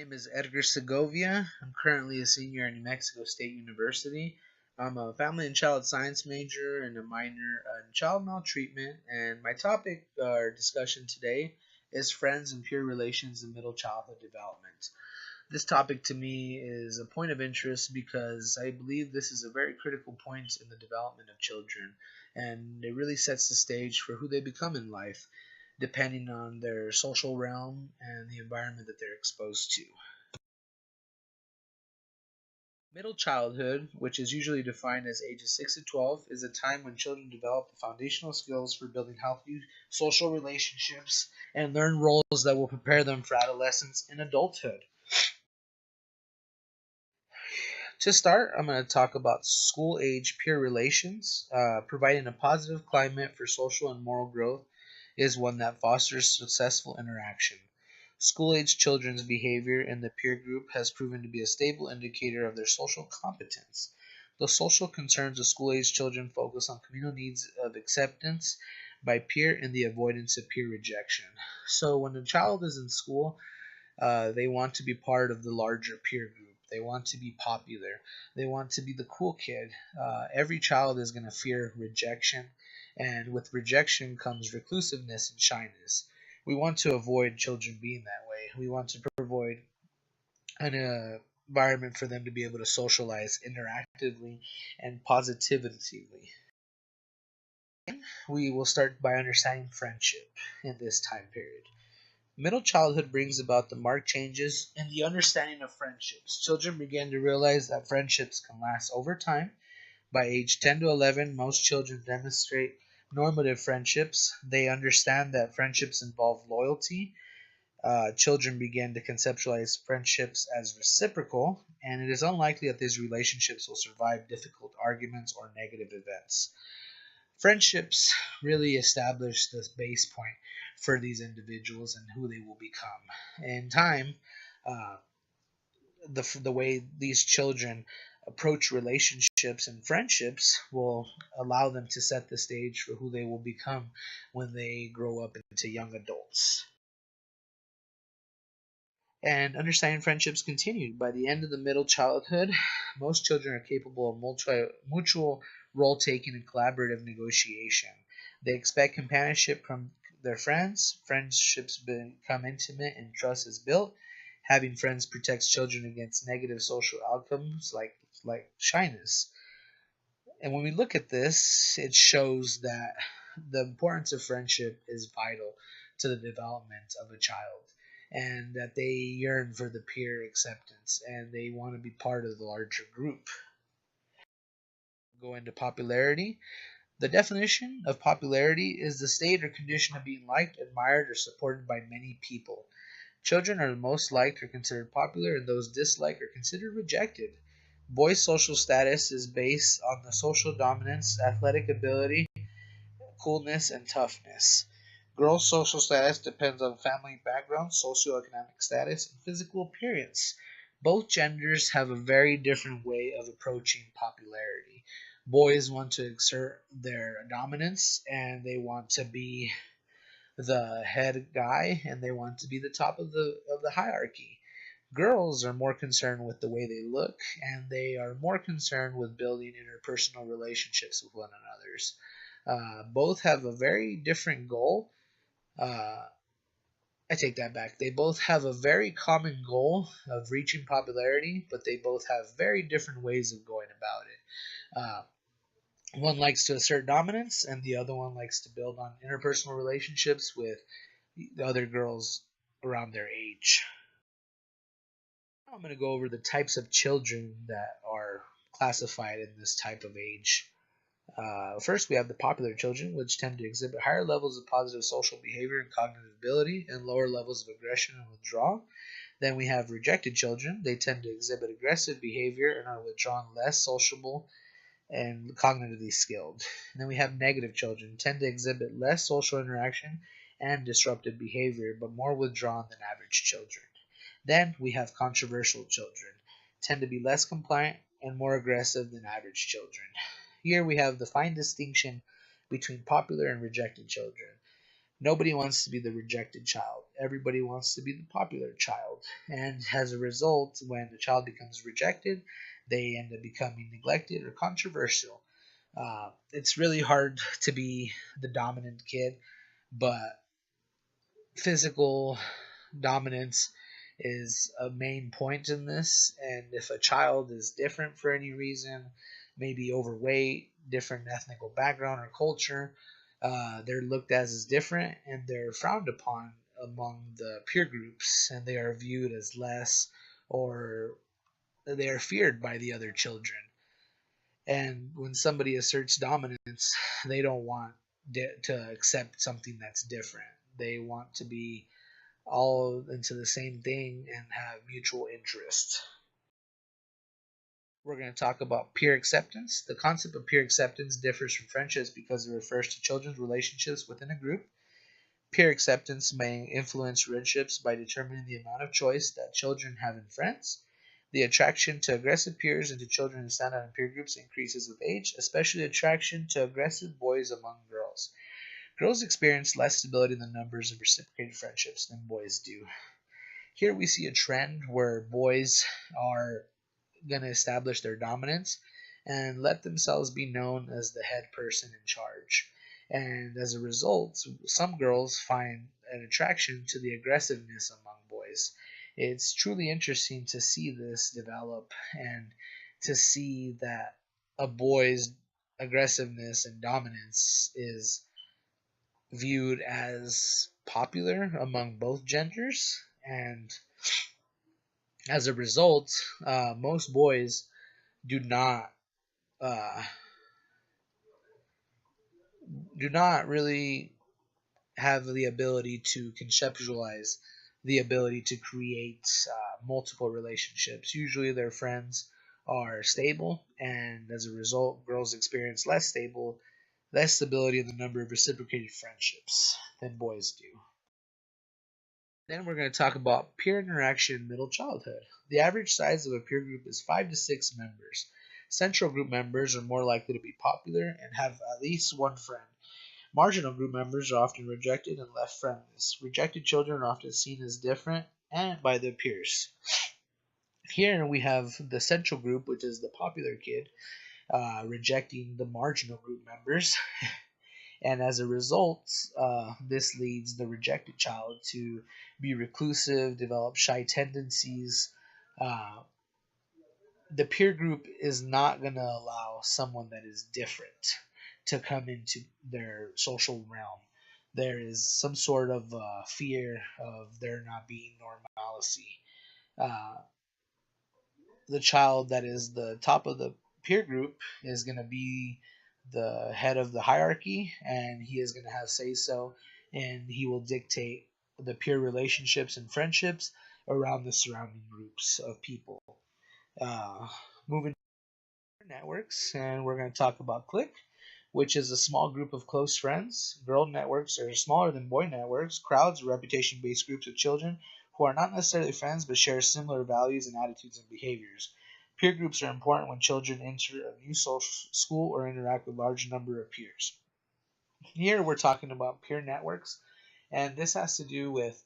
My name is Edgar Segovia. I'm currently a senior at New Mexico State University. I'm a family and child science major and a minor in child maltreatment. And my topic or discussion today is friends and peer relations in middle childhood development. This topic to me is a point of interest because I believe this is a very critical point in the development of children, and it really sets the stage for who they become in life, depending on their social realm and the environment that they're exposed to. Middle childhood, which is usually defined as ages 6 to 12, is a time when children develop the foundational skills for building healthy social relationships and learn roles that will prepare them for adolescence and adulthood. To start, I'm going to talk about school age peer relations. Providing a positive climate for social and moral growth is one that fosters successful interaction. School age children's behavior in the peer group has proven to be a stable indicator of their social competence. The social concerns of school age children focus on communal needs of acceptance by peer and the avoidance of peer rejection. So, when a child is in school, they want to be part of the larger peer group. They want to be popular. They want to be the cool kid. Every child is going to fear rejection, and with rejection comes reclusiveness and shyness. We want to avoid children being that way. We want to provide an environment for them to be able to socialize interactively and positively. We will start by understanding friendship in this time period. Middle childhood brings about the marked changes in the understanding of friendships. Children begin to realize that friendships can last over time. By age 10 to 11, most children demonstrate normative friendships. They understand that friendships involve loyalty. Children begin to conceptualize friendships as reciprocal, and it is unlikely that these relationships will survive difficult arguments or negative events. Friendships really establish this base point for these individuals and who they will become. In time, uh, the way these children approach relationships and friendships will allow them to set the stage for who they will become when they grow up into young adults. And understanding friendships continued. By the end of the middle childhood, most children are capable of mutual role taking and collaborative negotiation. They expect companionship from their friends. Friendships become intimate and trust is built. Having friends protects children against negative social outcomes like shyness. And when we look at this, it shows that the importance of friendship is vital to the development of a child, and that they yearn for the peer acceptance and they want to be part of the larger group. Go into popularity. The definition of popularity is the state or condition of being liked, admired, or supported by many people. Children are the most liked or considered popular, and those disliked are considered rejected. Boys' social status is based on the social dominance, athletic ability, coolness, and toughness. Girls' social status depends on family background, socioeconomic status, and physical appearance. Both genders have a very different way of approaching popularity. Boys want to exert their dominance and they want to be the head guy and they want to be the top of the hierarchy. Girls are more concerned with the way they look and they are more concerned with building interpersonal relationships with one another. Both have a very different goal. Uh, I take that back. They both have a very common goal of reaching popularity, but they both have very different ways of going about it. One likes to assert dominance, and the other one likes to build on interpersonal relationships with the other girls around their age. Now I'm going to go over the types of children that are classified in this type of age. First, we have the popular children, which tend to exhibit higher levels of positive social behavior and cognitive ability and lower levels of aggression and withdrawal. Then we have rejected children. They tend to exhibit aggressive behavior and are withdrawn, less sociable, and cognitively skilled. And then we have negative children, tend to exhibit less social interaction and disruptive behavior, but more withdrawn than average children. Then we have controversial children, tend to be less compliant and more aggressive than average children. Here we have the fine distinction between popular and rejected children. Nobody wants to be the rejected child. Everybody wants to be the popular child. And as a result, when the child becomes rejected, they end up becoming neglected or controversial. It's really hard to be the dominant kid, but physical dominance is a main point in this. And if a child is different for any reason, maybe overweight, different ethnical background or culture, they're looked as different and they're frowned upon among the peer groups, and they are viewed as less, or they are feared by the other children. And when somebody asserts dominance, they don't want to accept something that's different. They want to be all into the same thing and have mutual interest. We're going to talk about peer acceptance. The concept of peer acceptance differs from friendships because it refers to children's relationships within a group. Peer acceptance may influence friendships by determining the amount of choice that children have in friends. The attraction to aggressive peers and to children who stand out in peer groups increases with age, especially attraction to aggressive boys among girls. Girls experience less stability in the numbers of reciprocated friendships than boys do. Here we see a trend where boys are going to establish their dominance and let themselves be known as the head person in charge. And as a result, some girls find an attraction to the aggressiveness among boys. It's truly interesting to see this develop and to see that a boy's aggressiveness and dominance is viewed as popular among both genders. And as a result, most boys do not uh, do not really have the ability to conceptualize the ability to create multiple relationships. Usually, their friends are stable, and as a result, girls experience less stability in the number of reciprocated friendships than boys do. Then we're going to talk about peer interaction in middle childhood. The average size of a peer group is 5 to 6 members. Central group members are more likely to be popular and have at least one friend. Marginal group members are often rejected and left friendless. Rejected children are often seen as different and by their peers. Here we have the central group, which is the popular kid, rejecting the marginal group members. And as a result, this leads the rejected child to be reclusive, develop shy tendencies. Uh, the peer group is not going to allow someone that is different to come into their social realm. There is some sort of fear of there not being normalcy. Uh, the child that is the top of the peer group is going to be the head of the hierarchy, and he is going to have say so, and he will dictate the peer relationships and friendships around the surrounding groups of people. Moving to networks, and we're going to talk about clique, which is a small group of close friends. Girl networks are smaller than boy networks. Crowds are reputation based groups of children who are not necessarily friends but share similar values and attitudes and behaviors. Peer groups are important when children enter a new social school or interact with a large number of peers. Here we're talking about peer networks, and this has to do with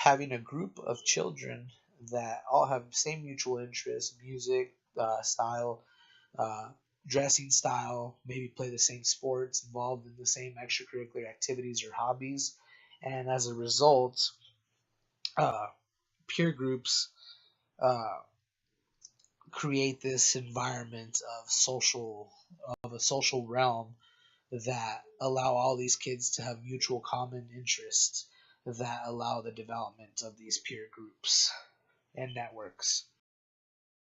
having a group of children that all have the same mutual interests, music, style, uh, dressing style, maybe play the same sports, involved in the same extracurricular activities or hobbies. And as a result, uh, peer groups uh, create this environment of a social realm that allow all these kids to have mutual common interests that allow the development of these peer groups and networks.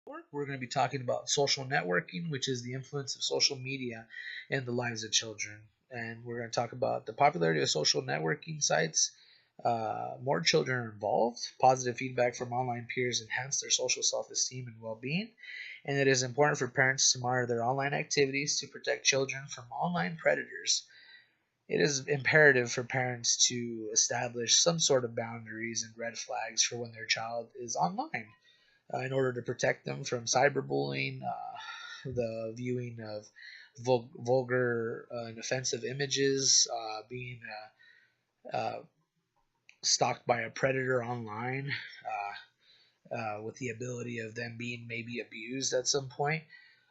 We're going to be talking about social networking, which is the influence of social media in the lives of children. And we're going to talk about the popularity of social networking sites. More children are involved. Positive feedback from online peers enhance their social self esteem and well being. And it is important for parents to monitor their online activities to protect children from online predators. It is imperative for parents to establish some sort of boundaries and red flags for when their child is online in order to protect them from cyberbullying, the viewing of vulgar and offensive images, being stalked by a predator online, with the ability of them being maybe abused at some point.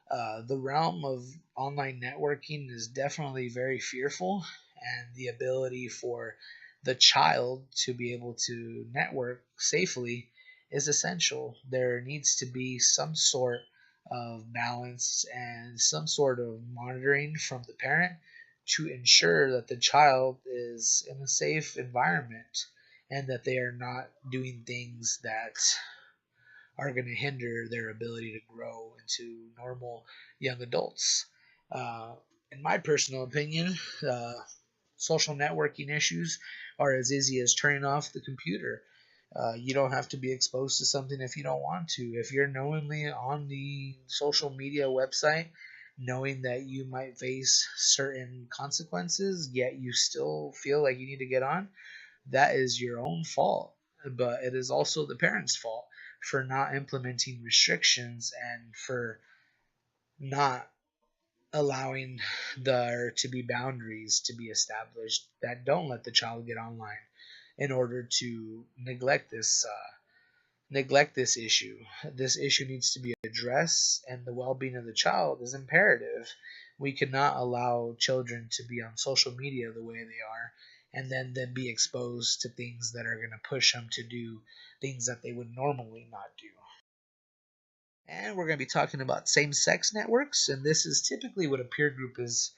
The realm of online networking is definitely very fearful, and the ability for the child to be able to network safely is essential. There needs to be some sort of balance and some sort of monitoring from the parent to ensure that the child is in a safe environment and that they are not doing things that are going to hinder their ability to grow into normal young adults. Uh, in my personal opinion, uh, social networking issues are as easy as turning off the computer. You don't have to be exposed to something if you don't want to. If you're knowingly on the social media website, knowing that you might face certain consequences, yet you still feel like you need to get on, that is your own fault. But it is also the parents' fault for not implementing restrictions and for not allowing there to be boundaries to be established that don't let the child get online in order to neglect this issue. This issue needs to be addressed, and the well-being of the child is imperative. We cannot allow children to be on social media the way they are and then be exposed to things that are going to push them to do things that they would normally not do. And we're going to be talking about same-sex networks, and this is typically what a peer group is.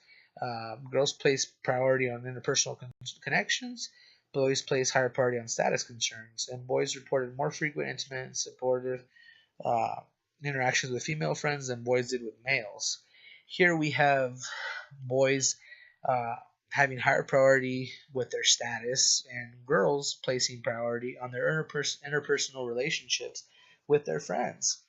Girls place priority on interpersonal connections, boys place higher priority on status concerns, and boys reported more frequent, intimate, and supportive uh, interactions with female friends than boys did with males. Here we have boys uh, having higher priority with their status, and girls placing priority on their interpersonal relationships with their friends.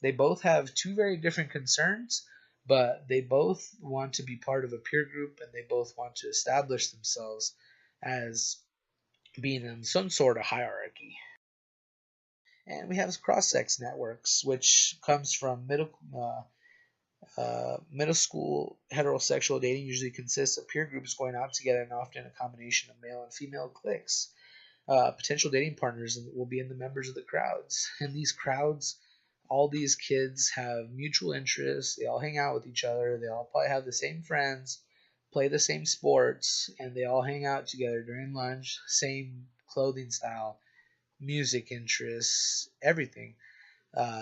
They both have two very different concerns, but they both want to be part of a peer group and they both want to establish themselves as being in some sort of hierarchy. And we have cross-sex networks, which comes from middle school heterosexual dating. Usually consists of peer groups going out together and often a combination of male and female cliques. Potential dating partners will be in the members of the crowds. And these crowds, all these kids have mutual interests. They all hang out with each other. They all probably have the same friends, play the same sports, and they all hang out together during lunch. Same clothing style, music interests, everything.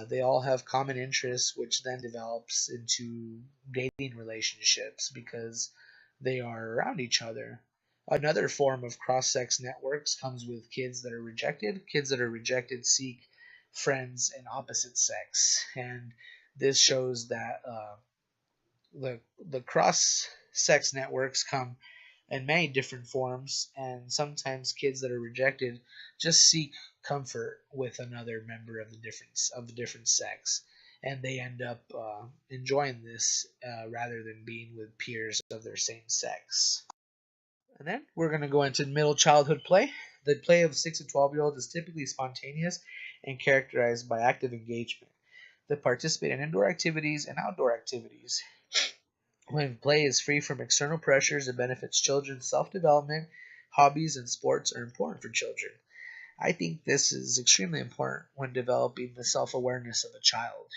They all have common interests, which then develops into dating relationships because they are around each other. Another form of cross sex networks comes with kids that are rejected. Kids that are rejected seek friends in opposite sex, and this shows that the cross sex networks come in many different forms, and sometimes kids that are rejected just seek comfort with another member of the different sex, and they end up enjoying this rather than being with peers of their same sex. And then we're going to go into middle childhood play. The play of 6 to 12-year-olds is typically spontaneous and characterized by active engagement. They participate in indoor activities and outdoor activities. When play is free from external pressures, it benefits children's self-development. Hobbies and sports are important for children. I think this is extremely important when developing the self-awareness of a child.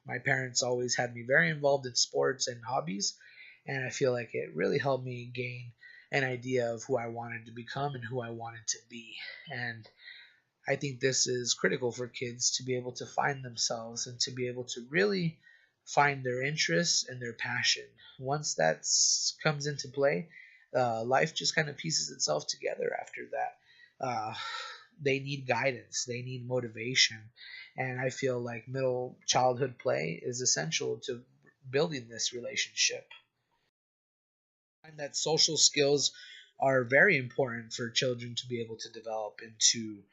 My parents always had me very involved in sports and hobbies, and I feel like it really helped me gain an idea of who I wanted to become and who I wanted to be. And I think this is critical for kids to be able to find themselves and to be able to really find their interests and their passion. Once that comes into play, life just kind of pieces itself together after that. They need guidance, they need motivation, and I feel like middle childhood play is essential to building this relationship. I find that social skills are very important for children to be able to develop into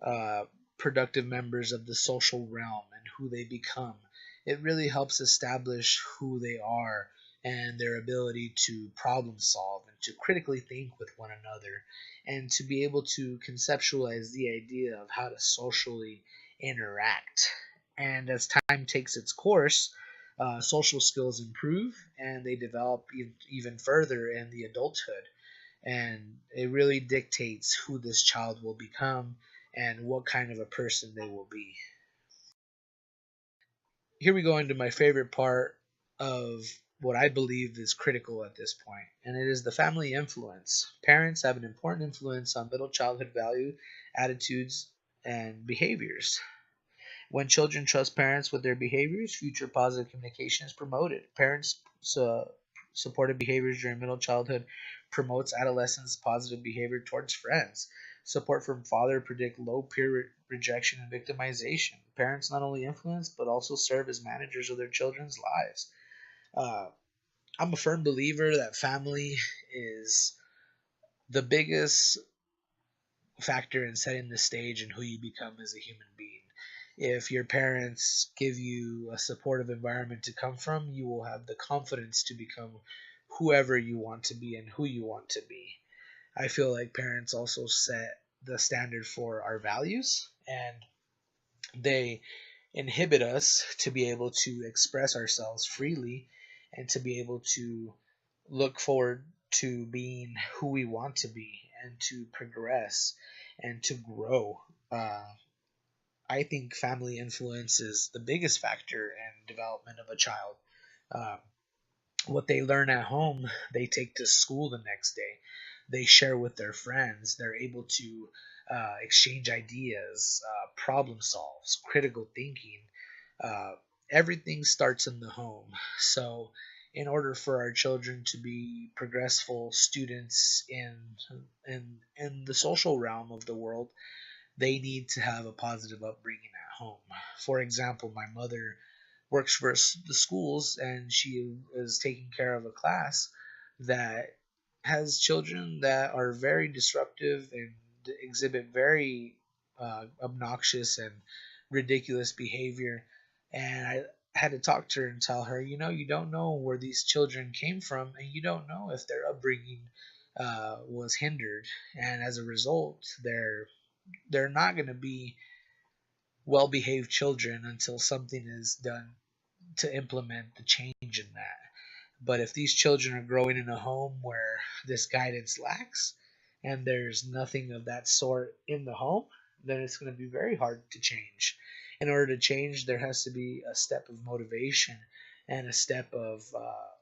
uh, productive members of the social realm and who they become. It really helps establish who they are and their ability to problem solve and to critically think with one another and to be able to conceptualize the idea of how to socially interact. And as time takes its course, social skills improve and they develop even further in the adulthood. And it really dictates who this child will become and what kind of a person they will be. Here we go into my favorite part of what I believe is critical at this point, and it is the family influence. Parents have an important influence on middle childhood value, attitudes, and behaviors. When children trust parents with their behaviors, future positive communication is promoted. Parents supportive behaviors during middle childhood promotes adolescents' positive behavior towards friends. Support from father predict low peer rejection and victimization. Parents not only influence but also serve as managers of their children's lives. Uh, I'm a firm believer that family is the biggest factor in setting the stage and who you become as a human being. If your parents give you a supportive environment to come from, you will have the confidence to become whoever you want to be and who you want to be. I feel like parents also set the standard for our values, and they inhibit us to be able to express ourselves freely and to be able to look forward to being who we want to be and to progress and to grow. Uh, I think family influence is the biggest factor in development of a child. Uh, what they learn at home, they take to school the next day. They share with their friends. They're able to exchange ideas, problem solves, critical thinking. Uh, Everything starts in the home. So, in order for our children to be progressful students in the social realm of the world, they need to have a positive upbringing at home. For example, my mother works for the schools and she is taking care of a class that has children that are very disruptive and exhibit very obnoxious and ridiculous behavior. And I had to talk to her and tell her, you don't know where these children came from, and you don't know if their upbringing was hindered, and as a result, they're not going to be well behaved children until something is done to implement the change in that. But if these children are growing in a home where this guidance lacks and there's nothing of that sort in the home, then it's going to be very hard to change. In order to change, there has to be a step of motivation and a step of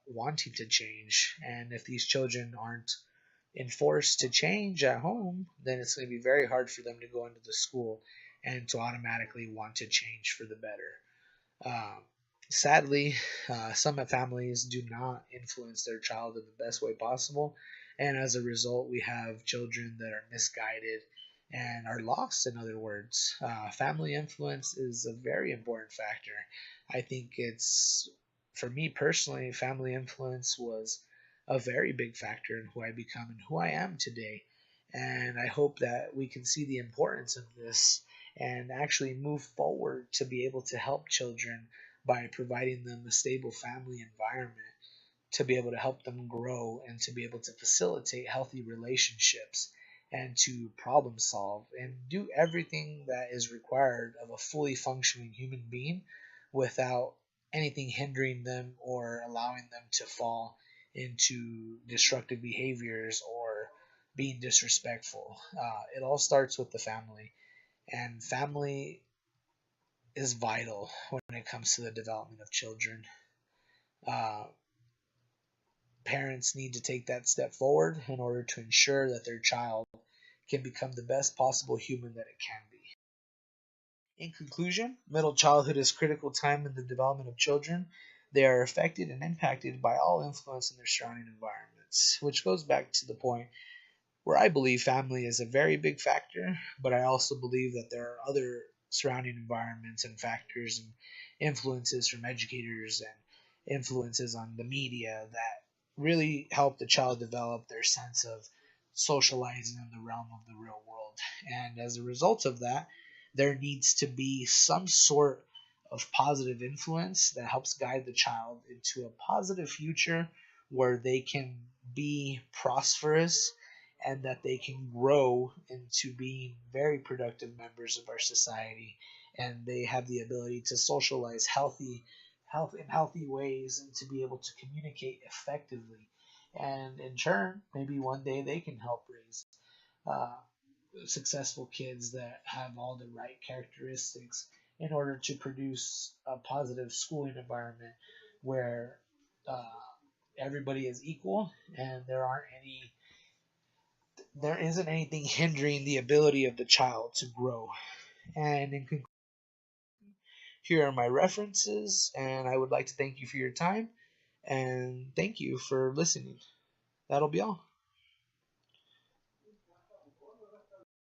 wanting to change. And if these children aren't enforced to change at home, then it's going to be very hard for them to go into the school and to automatically want to change for the better. Um, Sadly, some families do not influence their child in the best way possible, and as a result, we have children that are misguided and are lost. In other words, family influence is a very important factor. I think it's, for me personally, family influence was a very big factor in who I become and who I am today. And I hope that we can see the importance of this and actually move forward to be able to help children by providing them a stable family environment to be able to help them grow and to be able to facilitate healthy relationships and to problem solve and do everything that is required of a fully functioning human being without anything hindering them or allowing them to fall into destructive behaviors or being disrespectful. It all starts with the family, and family is vital when it comes to the development of children. Uh, Parents need to take that step forward in order to ensure that their child can become the best possible human that it can be. In conclusion, middle childhood is critical time in the development of children. They are affected and impacted by all influence in their surrounding environments, which goes back to the point where I believe family is a very big factor, but I also believe that there are other surrounding environments and factors and influences from educators and influences on the media that really help the child develop their sense of socializing in the realm of the real world. And as a result of that, there needs to be some sort of positive influence that helps guide the child into a positive future where they can be prosperous and that they can grow into being very productive members of our society, and they have the ability to socialize healthy ways and to be able to communicate effectively. And in turn, maybe one day they can help raise uh, successful kids that have all the right characteristics in order to produce a positive schooling environment where uh, everybody is equal and there isn't anything hindering the ability of the child to grow. And in conclusion, here are my references, and I would like to thank you for your time and thank you for listening. That'll be all.